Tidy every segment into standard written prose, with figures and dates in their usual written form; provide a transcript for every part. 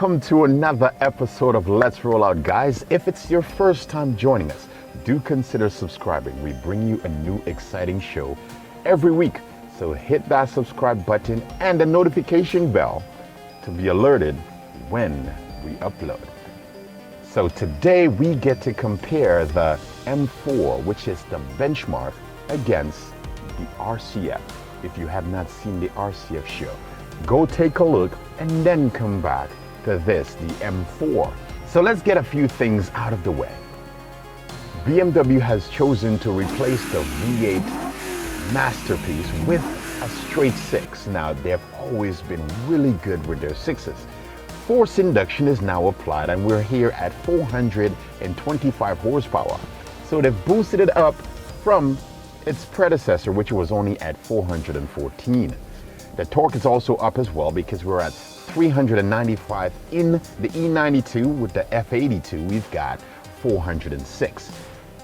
Welcome to another episode of Let's Roll Out, guys. If it's your first time joining us, do consider subscribing. We bring you a new exciting show every week. So hit that subscribe button and the notification bell to be alerted when we upload. So today we get to compare the M4, which is the benchmark, against the Rcf. If you have not seen the Rcf show, go take a look and then come back to this, the M4. So let's get a few things out of the way. BMW has chosen to replace the V8 masterpiece with a straight six. Now, they've always been really good with their sixes. Force induction is now applied and we're here at 425 horsepower. So they've boosted it up from its predecessor, which was only at 414. The torque is also up as well because we're at 395 in the E92. With the F82, we've got 406.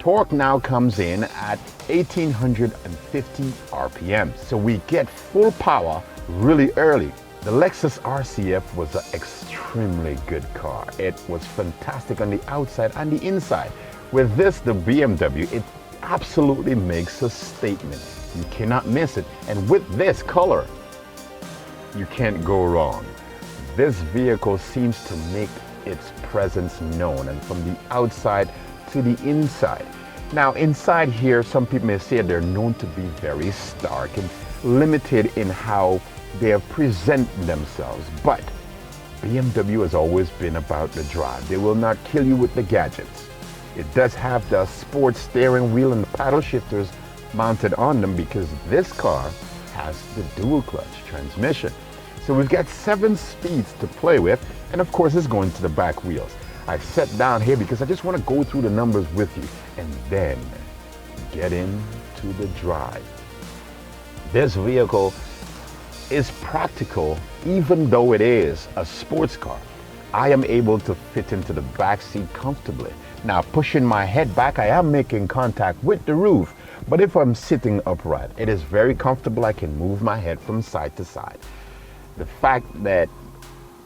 Torque now comes in at 1850 RPM. So we get full power really early. The Lexus Rcf was an extremely good car. It was fantastic on the outside and the inside. With this, the BMW, it absolutely makes a statement. You cannot miss it. And with this color, you can't go wrong. This vehicle seems to make its presence known, and from the outside to the inside. Now inside here, some people may say they're known to be very stark and limited in how they have present themselves, but BMW has always been about the drive. They will not kill you with the gadgets. It does have the sports steering wheel and the paddle shifters mounted on them because this car has the dual clutch transmission. So we've got 7 speeds to play with, and of course it's going to the back wheels. I sat down here because I just want to go through the numbers with you and then get into the drive. This vehicle is practical even though it is a sports car. I am able to fit into the back seat comfortably. Now, pushing my head back, I am making contact with the roof, but if I'm sitting upright, it is very comfortable. I can move my head from side to side. The fact that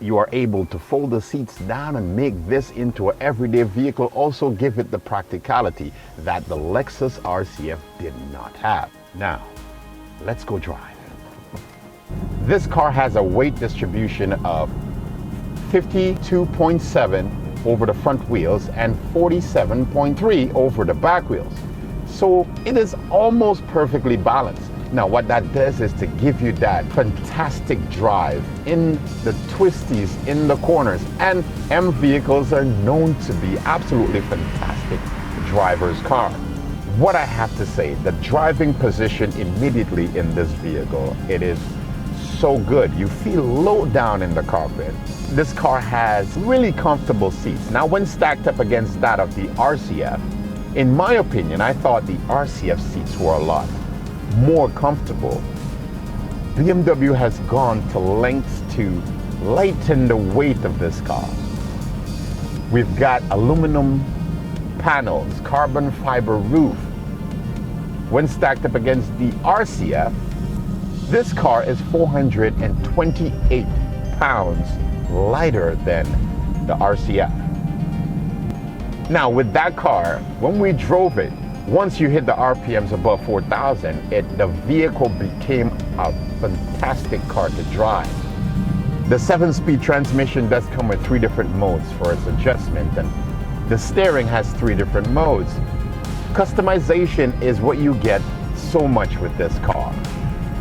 you are able to fold the seats down and make this into an everyday vehicle also give it the practicality that the Lexus Rcf did not have. Now, let's go drive. This car has a weight distribution of 52.7 over the front wheels and 47.3 over the back wheels. So it is almost perfectly balanced. Now what that does is to give you that fantastic drive in the twisties, in the corners, and M vehicles are known to be absolutely fantastic driver's car. What I have to say, the driving position immediately in this vehicle, it is so good. You feel low down in the cockpit. This car has really comfortable seats. Now when stacked up against that of the Rcf, in my opinion, I thought the Rcf seats were a lot more comfortable. BMW has gone to lengths to lighten the weight of this car. We've got aluminum panels, carbon fiber roof. When stacked up against the Rcf, this car is 428 pounds lighter than the Rcf. Now with that car, when we drove it, once you hit the RPMs above 4,000, the vehicle became a fantastic car to drive. The 7-speed transmission does come with 3 different modes for its adjustment, and the steering has 3 different modes. Customization is what you get so much with this car.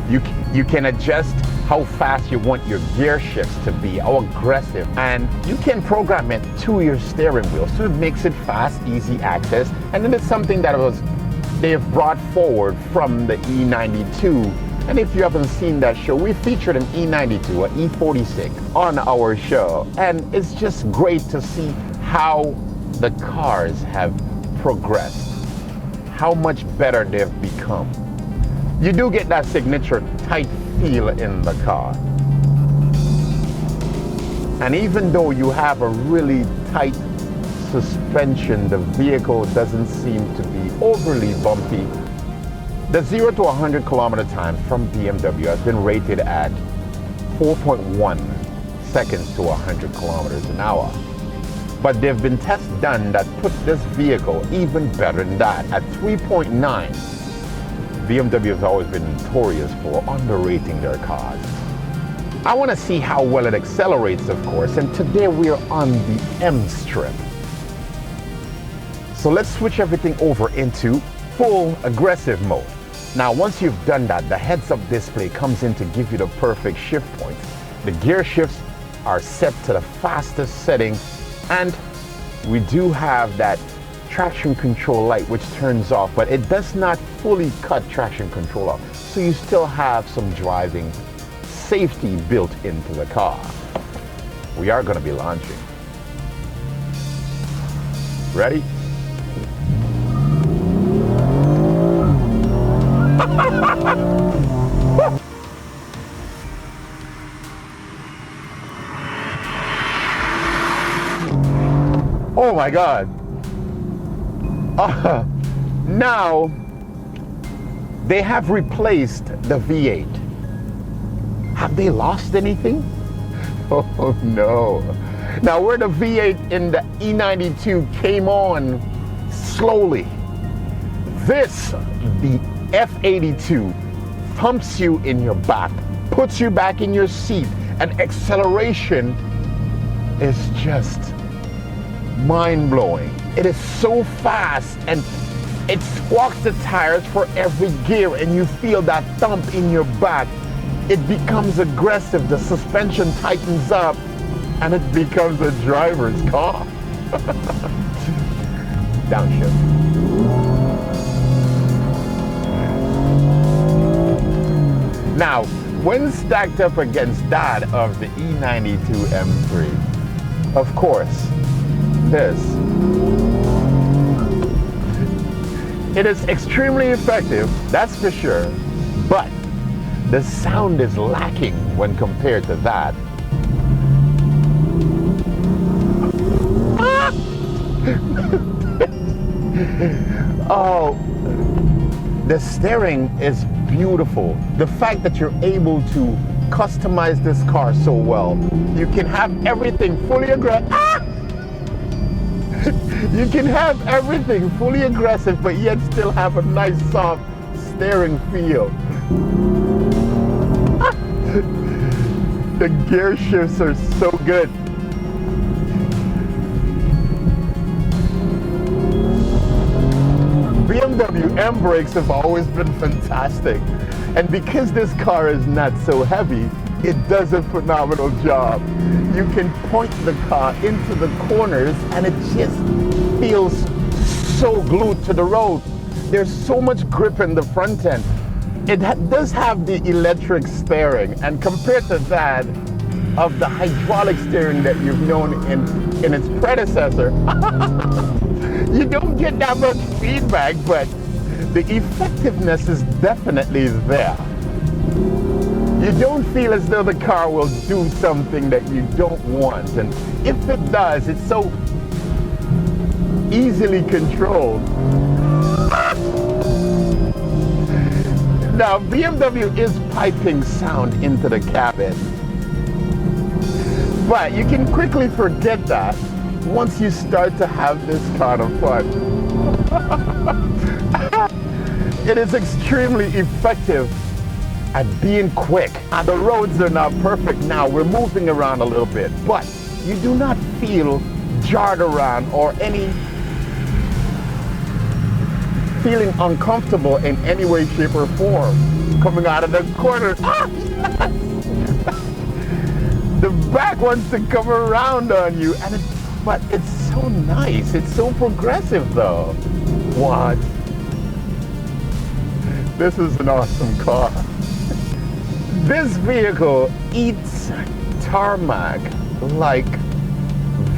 You can adjust how fast you want your gear shifts to be, how aggressive, and you can program it to your steering wheel, so it makes it fast, easy access. And then it's something that they've brought forward from the E92. And if you haven't seen that show, we featured an E92, an E46 on our show, and it's just great to see how the cars have progressed, how much better they've become. You do get that signature tight feel in the car. And even though you have a really tight suspension, the vehicle doesn't seem to be overly bumpy. The 0 to 100 kilometer time from BMW has been rated at 4.1 seconds to 100 kilometers an hour. But there have been tests done that put this vehicle even better than that. At 3.9, BMW has always been notorious for underrating their cars. I want to see how well it accelerates, of course, and today we are on the M strip. So let's switch everything over into full aggressive mode. Now, once you've done that, the heads-up display comes in to give you the perfect shift points. The gear shifts are set to the fastest setting, and we do have that traction control light which turns off, but it does not fully cut traction control off. So you still have some driving safety built into the car. We are going to be launching. Ready? Oh my God. Now they have replaced the V8. Have they lost anything? Oh no. Now where the V8 in the E92 came on slowly, this, the F82, thumps you in your back, puts you back in your seat, and acceleration is just mind-blowing. It is so fast, and it squawks the tires for every gear, and you feel that thump in your back. It becomes aggressive, the suspension tightens up, and it becomes a driver's car. Downshift. Now, when stacked up against that of the E92 M3, of course, it is extremely effective, that's for sure, but the sound is lacking when compared to that. Oh, the steering is beautiful. The fact that you're able to customize this car so well. You can have everything fully aggressive. You can have everything fully aggressive, but yet still have a nice soft steering feel. The gear shifts are so good. BMW M brakes have always been fantastic. And because this car is not so heavy, it does a phenomenal job. You can point the car into the corners and it just feels so glued to the road. There's so much grip in the front end. It does have the electric steering, and compared to that of the hydraulic steering that you've known in its predecessor, you don't get that much feedback, but the effectiveness is definitely there. You don't feel as though the car will do something that you don't want, and if it does, it's so easily controlled. Now, BMW is piping sound into the cabin, but you can quickly forget that once you start to have this kind of fun. It is extremely effective at being quick. And the roads are not perfect now. We're moving around a little bit, but you do not feel jarred around or any feeling uncomfortable in any way, shape, or form coming out of the corner. The back wants to come around on you, and but it's so nice. It's so progressive, though. What? This is an awesome car. This vehicle eats tarmac like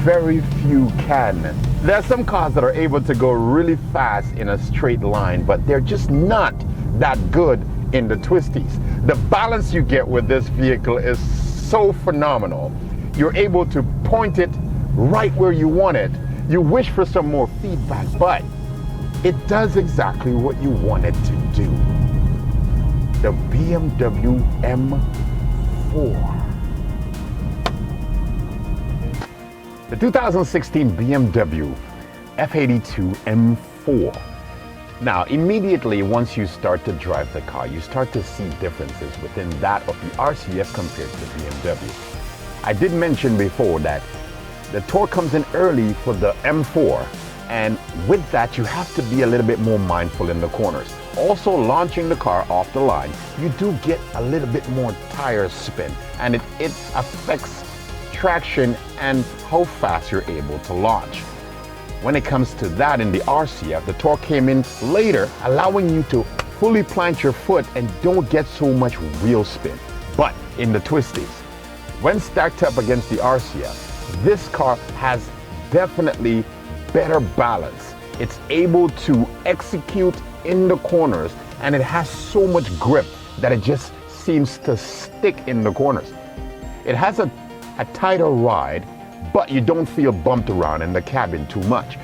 very few can. There are some cars that are able to go really fast in a straight line, but they're just not that good in the twisties. The balance you get with this vehicle is so phenomenal. You're able to point it right where you want it. You wish for some more feedback, but it does exactly what you want it to do. The BMW M4. The 2016 BMW F82 M4. Now, immediately once you start to drive the car, you start to see differences within that of the RCF compared to the BMW. I did mention before that the torque comes in early for the M4, and with that you have to be a little bit more mindful in the corners. Also, launching the car off the line, you do get a little bit more tire spin, and it affects traction and how fast you're able to launch. When it comes to that in the RCF, the torque came in later, allowing you to fully plant your foot and don't get so much wheel spin. But in the twisties, when stacked up against the RCF, this car has definitely better balance. It's able to execute in the corners, and it has so much grip that it just seems to stick in the corners. It has a tighter ride, but you don't feel bumped around in the cabin too much.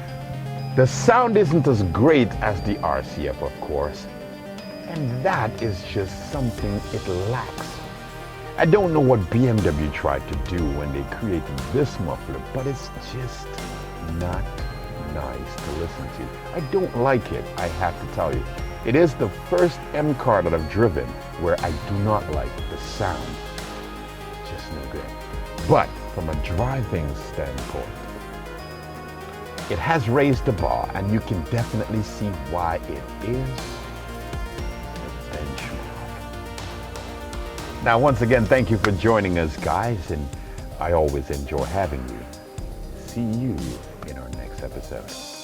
The sound isn't as great as the RCF, of course, and that is just something it lacks. I don't know what BMW tried to do when they created this muffler, but it's just not nice to listen to. I don't like it, I have to tell you. It is the first M car that I've driven where I do not like the sound. Just no good. But from a driving standpoint, it has raised the bar, and you can definitely see why it is the benchmark. Now, once again, thank you for joining us, guys, and I always enjoy having you. See you in our next episode.